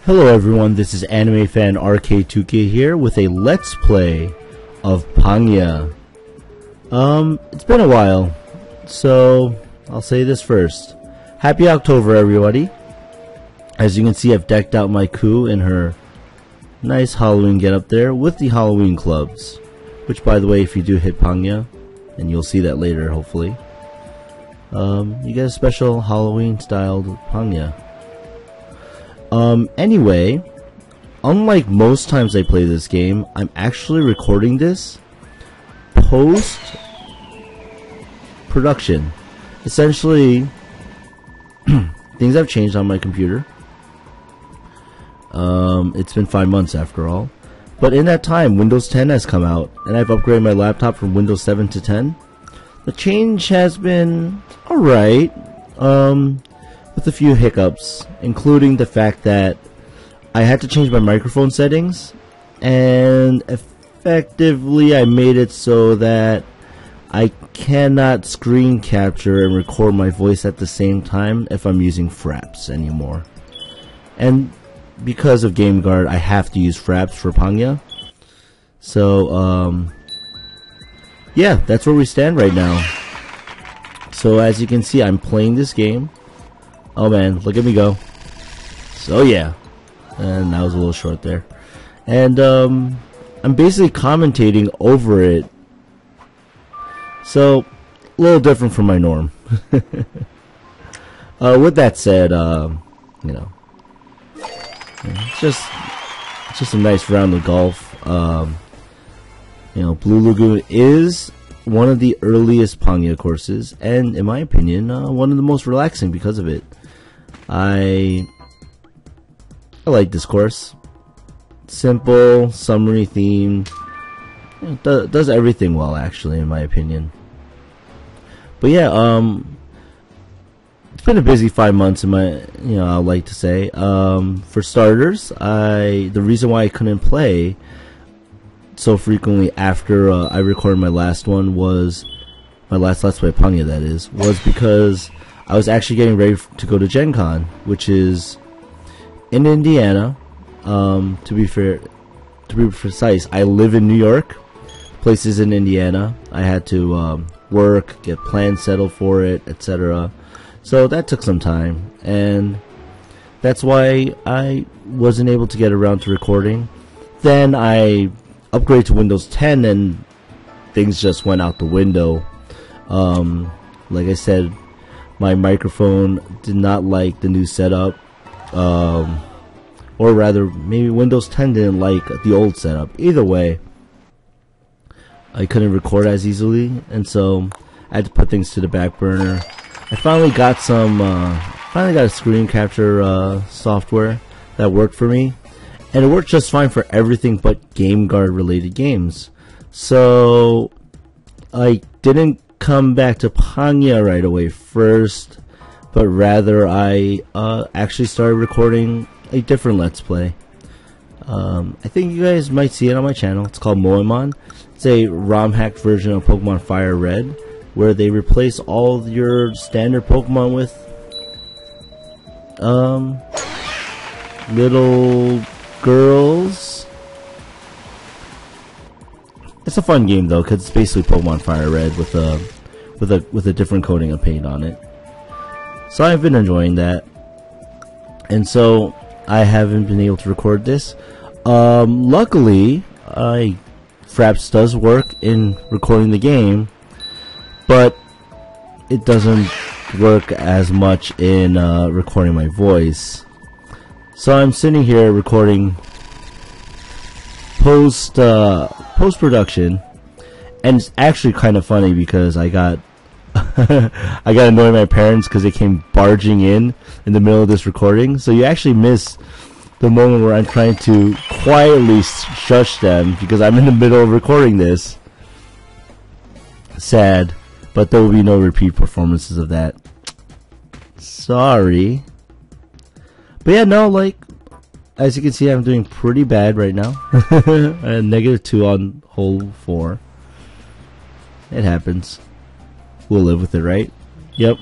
Hello everyone, this is animefanrk2k here with a Let's Play of Pangya. It's been a while, so I'll say this first. Happy October everybody. As you can see, I've decked out my Ku in her nice Halloween getup there with the Halloween clubs. Which, by the way, if you do hit Pangya, and you'll see that later hopefully, you get a special Halloween styled Pangya. Anyway, unlike most times I play this game, I'm actually recording this post-production. Essentially, things have changed on my computer. It's been 5 months after all. But in that time, Windows 10 has come out, and I've upgraded my laptop from Windows 7 to 10. The change has been alright. With a few hiccups, including the fact that I had to change my microphone settings, and effectively I made it so that I cannot screen capture and record my voice at the same time if I'm using Fraps anymore. And because of GameGuard, I have to use Fraps for Pangya. So, yeah, that's where we stand right now. So as you can see, I'm playing this game. Oh man, look at me go. So yeah. And that was a little short there. And I'm basically commentating over it. So, a little different from my norm. With that said, you know, it's just a nice round of golf. You know, Blue Lagoon is one of the earliest Pangya courses, and in my opinion, one of the most relaxing because of it. I like this course. Simple, summery themed. You know, does everything well, actually, in my opinion. But yeah, it's been a busy 5 months in my, you know, I'd like to say. For starters, the reason why I couldn't play so frequently after I recorded my last one was my last Let's Play Pangya, that is, was because I was actually getting ready to go to Gen Con, which is in Indiana. To be precise, I live in New York. Place is in Indiana. I had to work, get plans settled for it, etc. So that took some time, and that's why I wasn't able to get around to recording. Then I upgraded to Windows 10, and things just went out the window. Like I said, my microphone did not like the new setup, or rather, maybe Windows 10 didn't like the old setup. Either way, I couldn't record as easily, and so I had to put things to the back burner. I finally got a screen capture software that worked for me, and it worked just fine for everything but GameGuard related games. So I didn't come back to Pangya right away first, but rather I actually started recording a different Let's Play. I think you guys might see it on my channel. It's called Moemon. It's a ROM hacked version of Pokemon Fire Red, where they replace all your standard Pokemon with little girls. It's a fun game though, because it's basically Pokemon Fire Red with a different coating of paint on it. So I've been enjoying that, and so I haven't been able to record this. Luckily, Fraps does work in recording the game, but it doesn't work as much in recording my voice. So I'm sitting here recording post-production, and it's actually kind of funny because I got I got annoyed by my parents because they came barging in the middle of this recording. So you actually miss the moment where I'm trying to quietly shush them because I'm in the middle of recording this. Sad, but there will be no repeat performances of that. Sorry. But yeah, no, like, as you can see, I'm doing pretty bad right now. -2 on hole 4. It happens. We'll live with it, right? Yep.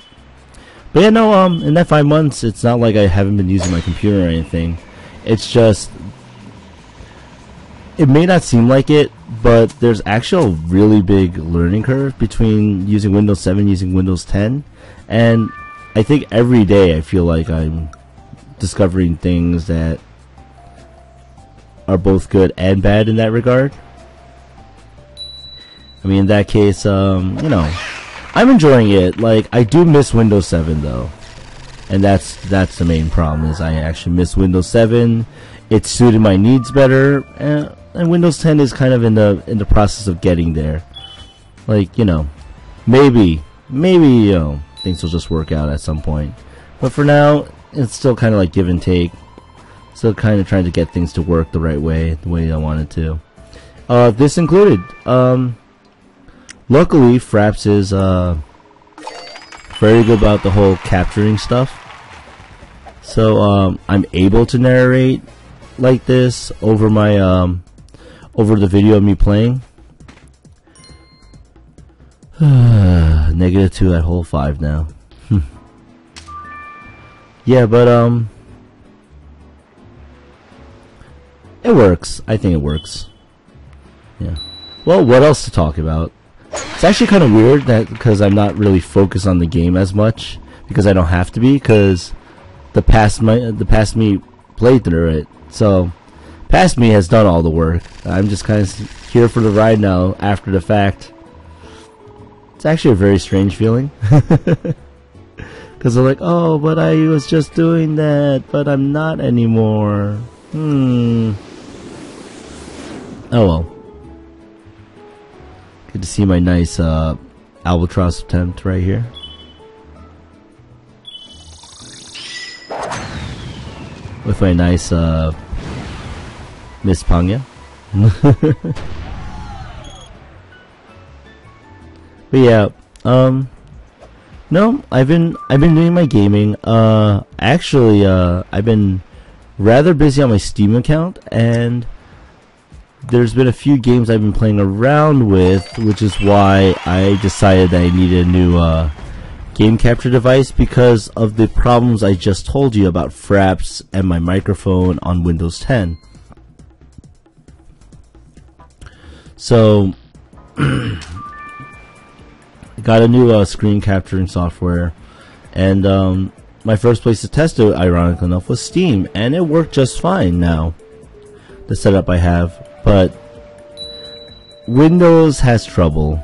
But yeah, no, in that 5 months, it's not like I haven't been using my computer or anything. It's just, it may not seem like it, but there's actually a really big learning curve between using Windows 7 using Windows 10. And I think every day I feel like I'm discovering things that are both good and bad in that regard. I mean, in that case, you know, I'm enjoying it. Like, I do miss Windows 7 though, and that's the main problem. Is I actually miss Windows 7. It suited my needs better, and Windows 10 is kind of in the process of getting there. Like, you know, maybe you know, things will just work out at some point. But for now, it's still kind of like give and take. Still kind of trying to get things to work the right way, the way I want it to. This included. Luckily, Fraps is very good about the whole capturing stuff. So I'm able to narrate like this over my over the video of me playing. -2 at hole 5 now. Yeah, but it works. I think it works. Yeah. Well, what else to talk about? It's actually kind of weird that because I'm not really focused on the game as much, because I don't have to be, because the past me played through it. So past me has done all the work. I'm just kind of here for the ride now after the fact. It's actually a very strange feeling. Because they're like, oh, but I was just doing that, but I'm not anymore. Oh well. Good to see my nice albatross attempt right here. With my nice Miss Pangya. But yeah, no, I've been doing my gaming. Actually, I've been rather busy on my Steam account, and there's been a few games I've been playing around with, which is why I decided that I needed a new game capture device, because of the problems I just told you about Fraps and my microphone on Windows 10. So I got a new screen capturing software, and my first place to test it, ironically enough, was Steam, and it worked just fine now, the setup I have. But Windows has trouble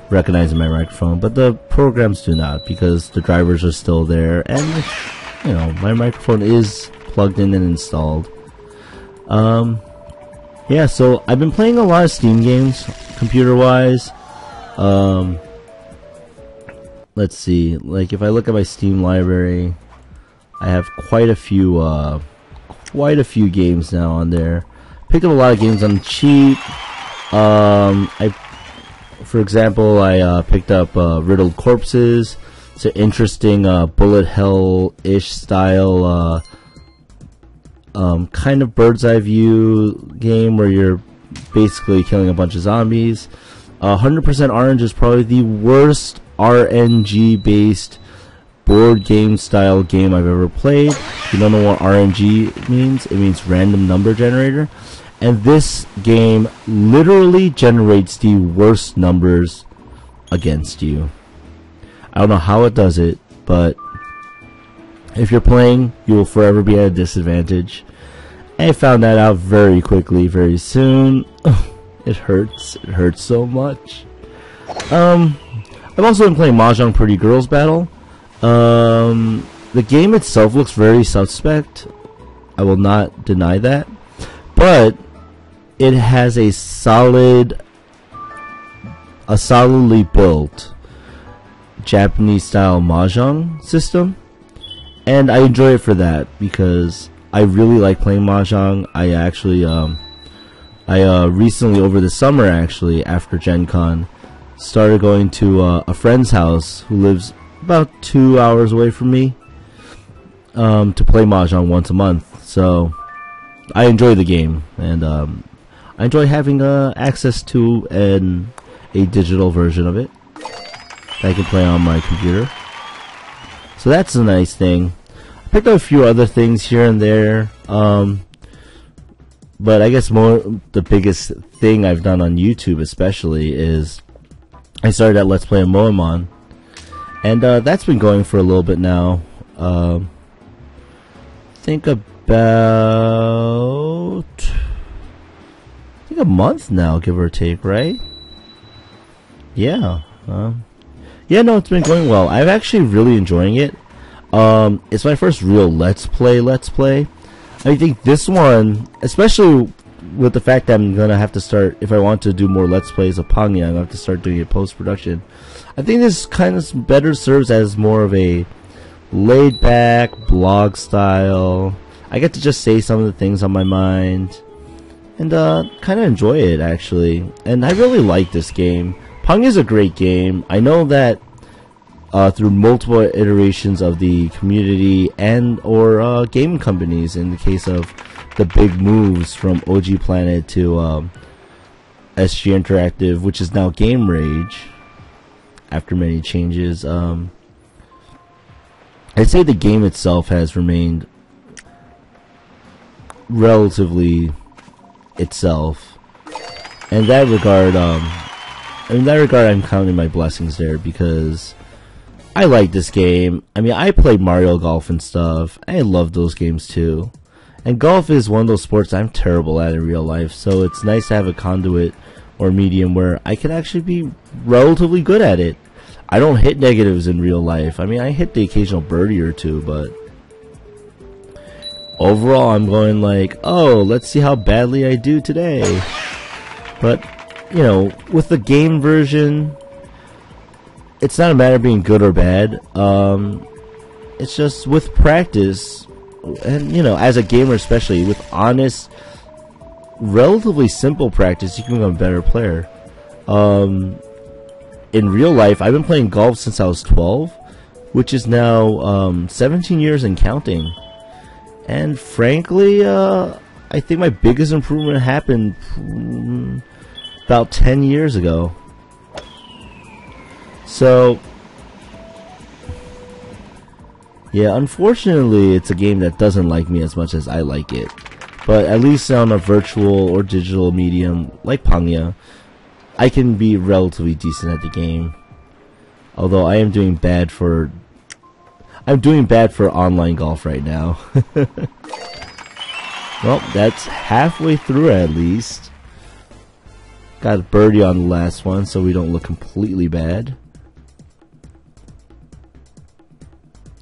recognizing my microphone, but the programs do not, because the drivers are still there, and you know, my microphone is plugged in and installed. Yeah, so I've been playing a lot of Steam games, computer-wise. Let's see, like if I look at my Steam library, I have quite a few games now on there. Picked up a lot of games on cheap. For example, I picked up Riddled Corpses. It's an interesting bullet hell-ish style kind of bird's eye view game where you're basically killing a bunch of zombies. 100% Orange is probably the worst RNG based board game style game I've ever played. If you don't know what RNG means, it means random number generator. And this game literally generates the worst numbers against you. I don't know how it does it, but if you're playing, you will forever be at a disadvantage. I found that out very quickly, very soon. It hurts. It hurts so much. I've also been playing Mahjong Pretty Girls Battle. The game itself looks very suspect. I will not deny that. But it has a solidly built Japanese-style Mahjong system. And I enjoy it for that, because I really like playing Mahjong. I actually, recently, over the summer actually, after Gen Con, started going to a friend's house who lives about 2 hours away from me, to play Mahjong once a month. So I enjoy the game, and I enjoy having access to a digital version of it that I can play on my computer. So that's a nice thing. I picked up a few other things here and there. But I guess the biggest thing I've done on YouTube especially is I started that Let's Play Moemon, and that's been going for a little bit now. Think about a month now, give or take, right? Yeah. Yeah, no, it's been going well. I'm actually really enjoying it. It's my first real Let's Play. I think this one, especially with the fact that I'm gonna have to start, if I want to do more Let's Plays of Pangya, I'm gonna have to start doing it post-production. I think this kind of better serves as more of a laid-back blog style. I get to just say some of the things on my mind, and kind of enjoy it, actually. And I really like this game. Pangya is a great game. I know that through multiple iterations of the community and or game companies, in the case of the big moves from OG Planet to SG Interactive, which is now Game Rage, after many changes. I'd say the game itself has remained relatively itself. In that regard, I'm counting my blessings there, because I like this game. I mean, I played Mario Golf and stuff. I love those games too. And golf is one of those sports I'm terrible at in real life, so it's nice to have a conduit or medium where I can actually be relatively good at it. I don't hit negatives in real life. I mean, I hit the occasional birdie or two, but overall I'm going like, oh, let's see how badly I do today. But, you know, with the game version, it's not a matter of being good or bad. It's just with practice, and you know, as a gamer especially, with honest, relatively simple practice, you can become a better player. In real life, I've been playing golf since I was 12, which is now 17 years and counting. And frankly, I think my biggest improvement happened about 10 years ago. So, yeah, unfortunately, it's a game that doesn't like me as much as I like it. But at least on a virtual or digital medium like Pangya, I can be relatively decent at the game. Although I am doing bad for online golf right now. Well, that's halfway through at least. Got a birdie on the last one, so we don't look completely bad.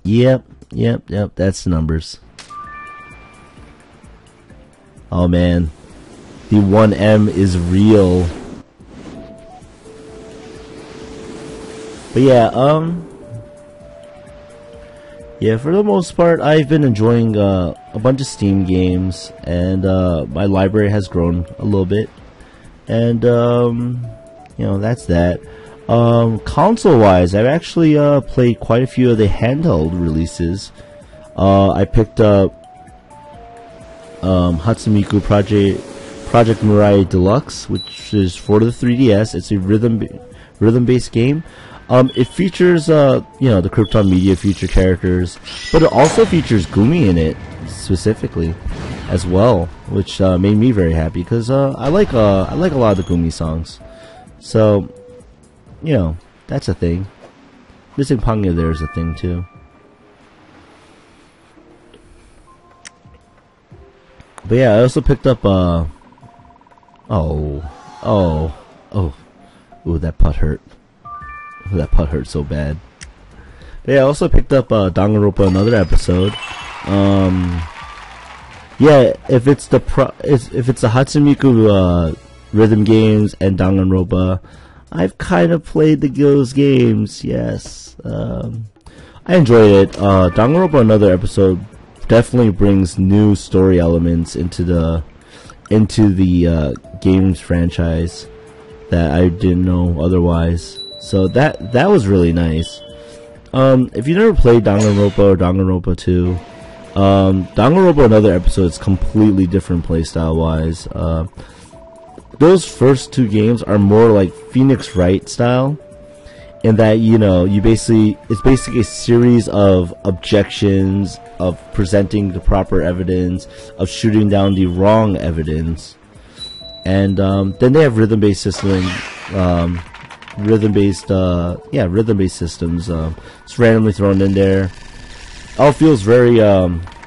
Yep, that's the numbers. Oh man, the 1M is real. But yeah, for the most part, I've been enjoying a bunch of Steam games, and my library has grown a little bit. And you know, that's that. Console-wise, I've actually played quite a few of the handheld releases. I picked up Hatsumiko Project Mirai Deluxe, which is for the 3DS. It's a rhythm-based game. It features you know, the Krypton Media feature characters, but it also features Gumi in it specifically as well, which made me very happy, because I like a lot of the Gumi songs. So, you know, that's a thing. Missing Pangya there is a thing too. But yeah, I also picked up ooh, that putt hurt. That putt hurt so bad. But yeah, I also picked up Danganronpa another episode. Yeah, if it's the Hatsumiko rhythm games and Danganronpa, I've kind of played those games. Yes, I enjoyed it. Danganronpa another episode definitely brings new story elements into the games franchise that I didn't know otherwise. So that was really nice. If you never played Danganronpa or Danganronpa 2, Danganronpa another episode is completely different playstyle wise. Those first two games are more like Phoenix Wright style, in that, you know, it's basically a series of objections, of presenting the proper evidence, of shooting down the wrong evidence, and then they have rhythm-based systems. Rhythm-based systems. It's randomly thrown in there. All feels very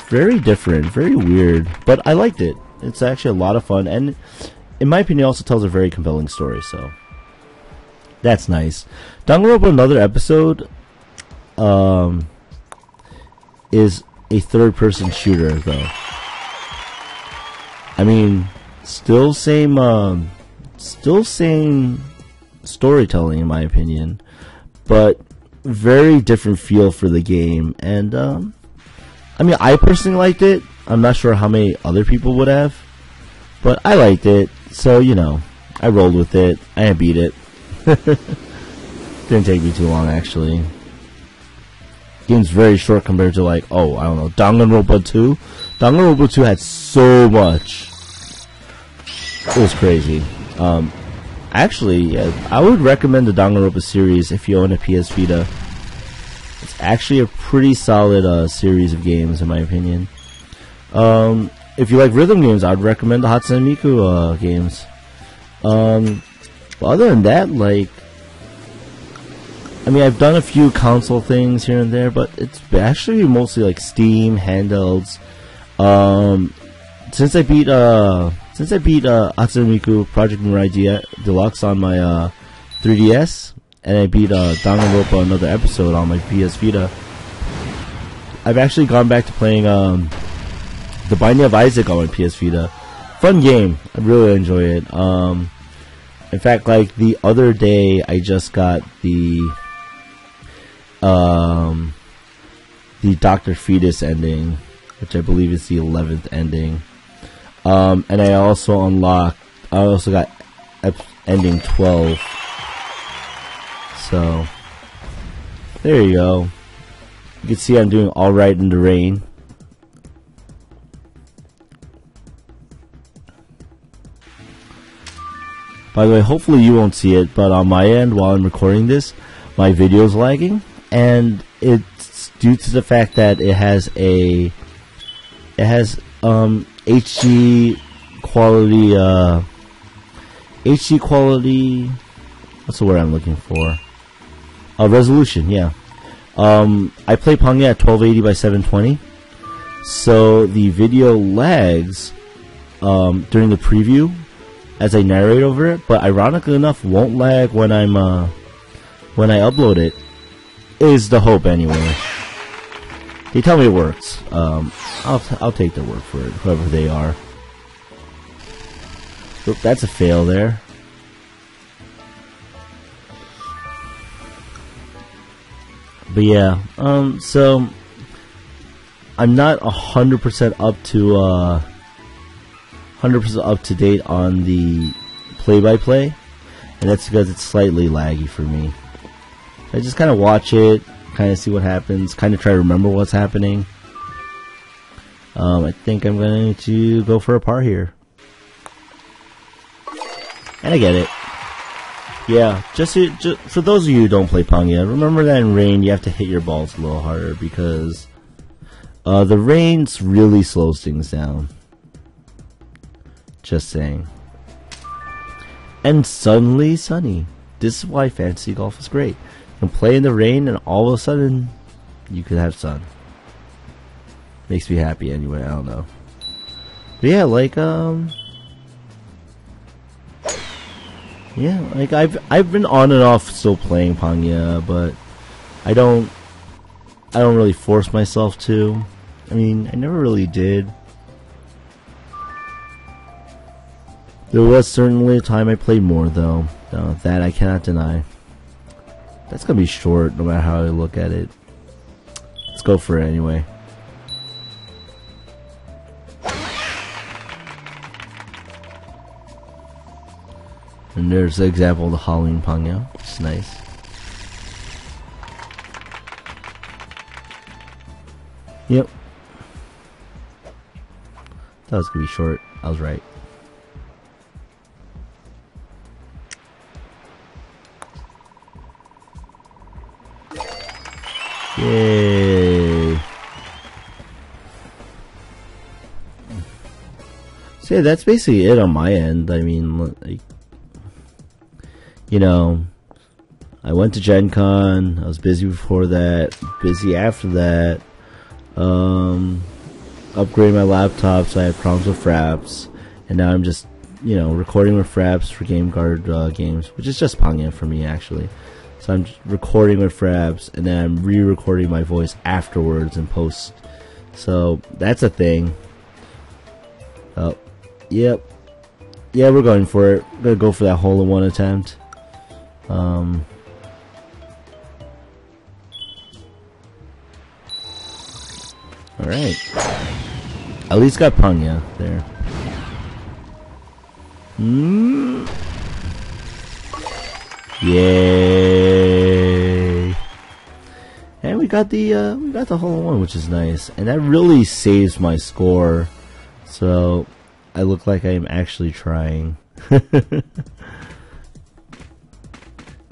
very different, very weird, but I liked it. It's actually a lot of fun, and in my opinion, it also tells a very compelling story. So that's nice. Danganronpa, another episode, is a third-person shooter, though. I mean, still same storytelling, in my opinion, but very different feel for the game. And I mean, I personally liked it. I'm not sure how many other people would have, but I liked it. So, you know, I rolled with it. I beat it. Didn't take me too long, actually. Game's very short compared to, like, oh, I don't know, Danganronpa 2. Danganronpa 2 had so much. It was crazy. Actually, I would recommend the Danganronpa series if you own a PS Vita. It's actually a pretty solid series of games, in my opinion. If you like rhythm games, I'd recommend the Hatsune Miku games. But other than that, like, I mean, I've done a few console things here and there, but it's actually mostly like Steam, handhelds. Since I beat Hatsune Miku Project Mirai Deluxe on my 3DS, and I beat Danganronpa another episode on my PS Vita, I've actually gone back to playing The Binding of Isaac on my PS Vita. Fun game. I really enjoy it. In fact, like the other day, I just got the Dr. Fetus ending, which I believe is the 11th ending. And I also got ending 12. So there you go. You can see I'm doing alright in the rain. By the way, hopefully you won't see it, but on my end, while I'm recording this, my video is lagging, and it's due to the fact that it has HD quality, what's the word I'm looking for? Resolution, yeah. I play Pangya at 1280 by 720, so the video lags during the preview as I narrate over it, but ironically enough, won't lag when I upload it. Is the hope anyway. They tell me it works. I'll take their word for it, whoever they are. Oop, that's a fail there. But yeah, so I'm not 100% up to date on the play-by-play, and that's because it's slightly laggy for me. I just kind of watch it, kind of see what happens, kind of try to remember what's happening. I think I'm going to go for a par here. And I get it. Yeah, just for those of you who don't play Pangya, remember that in rain you have to hit your balls a little harder, because the rain really slows things down. Just saying. And suddenly sunny. This is why fantasy golf is great. You can play in the rain and all of a sudden you could have sun. Makes me happy anyway, I don't know. But yeah, like yeah, like I've been on and off still playing Pangya, but I don't really force myself to. I mean, I never really did. There was certainly a time I played more, though. That I cannot deny. That's gonna be short, no matter how I look at it. Let's go for it anyway. And there's the example of the Halloween Pangya. It's nice. Yep. That was gonna be short. I was right. Yay. So yeah, that's basically it on my end. I mean, like, you know, I went to Gen Con. I was busy before that, busy after that. Upgraded my laptop, so I had problems with fraps, and now I'm just, you know, recording with fraps for Game Guard games, which is just Pangya for me actually. So I'm recording with fraps, and then I'm re-recording my voice afterwards in post. So that's a thing. Oh, yep, yeah, we're going for it. We're gonna go for that hole-in-one attempt. Alright. At least got Pangya there. Yay! And we got the hole-in-one, which is nice. And that really saves my score. So I look like I am actually trying.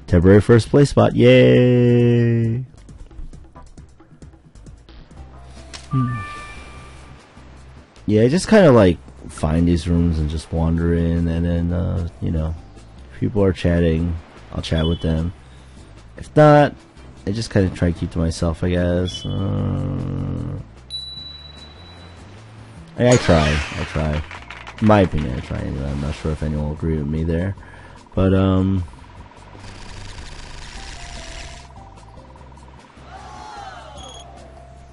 Temporary first place spot. Yay! Yeah, I just kind of like find these rooms and just wander in, and then you know, if people are chatting, I'll chat with them. If not, I just kind of try to keep to myself, I guess. I try. In my opinion, I try anyway. I'm not sure if anyone will agree with me there, but it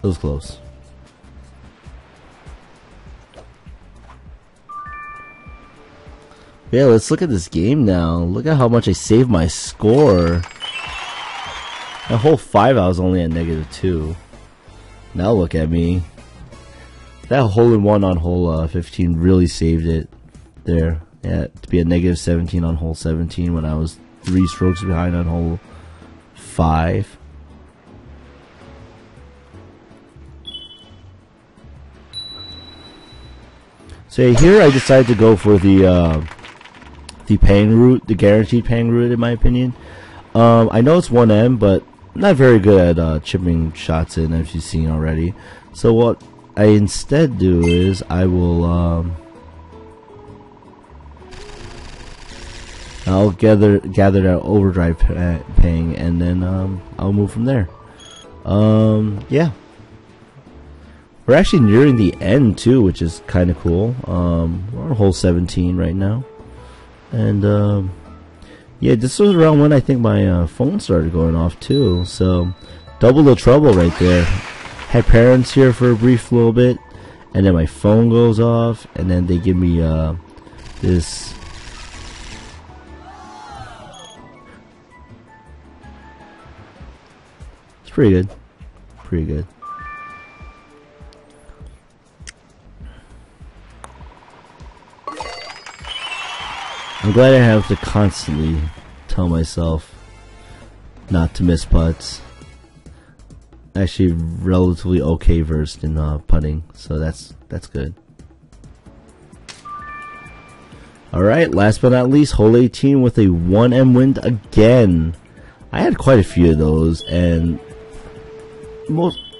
was close. Yeah, let's look at this game now. Look at how much I saved my score. That whole 5 I was only at -2. Now look at me. That hole-in-one on hole 15 really saved it there. Yeah, to be at -17 on hole 17 when I was 3 strokes behind on hole 5. So here I decided to go for the paying route, the guaranteed paying route, in my opinion. I know it's 1M, but I'm not very good at chipping shots in, as you've seen already. So what I instead do is I will I'll gather that overdrive ping, and then I'll move from there. Yeah. We're actually nearing the end too, which is kind of cool. We're on hole 17 right now. And yeah, this was around when I think my phone started going off too. So double the trouble right there. Had parents here for a brief little bit, and then my phone goes off, and then they give me this. It's pretty good. Pretty good. I'm glad I have to constantly tell myself not to miss putts. Actually, relatively okay versed in putting, so that's good. All right, last but not least, hole 18 with a 1M wind again. I had quite a few of those, and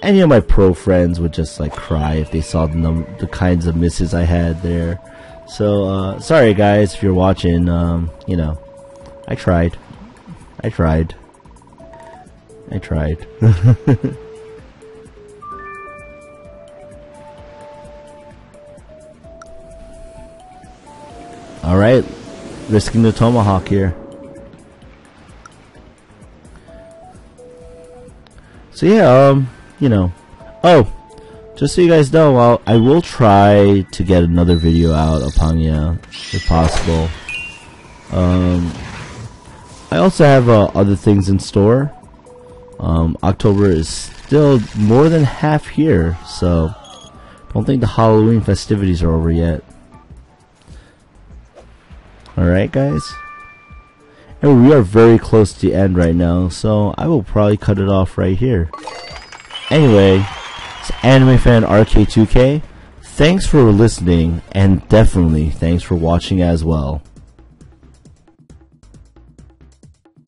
any of my pro friends would just like cry if they saw the kinds of misses I had there. So sorry guys if you're watching. You know, I tried. All right, risking the tomahawk here. So yeah, you know, oh, just so you guys know, I will try to get another video out of Pangya if possible. I also have other things in store. October is still more than half here, so don't think the Halloween festivities are over yet. Alright guys, and we are very close to the end right now, so I will probably cut it off right here. Anyway, it's animefanrk2k. Thanks for listening, and definitely thanks for watching as well.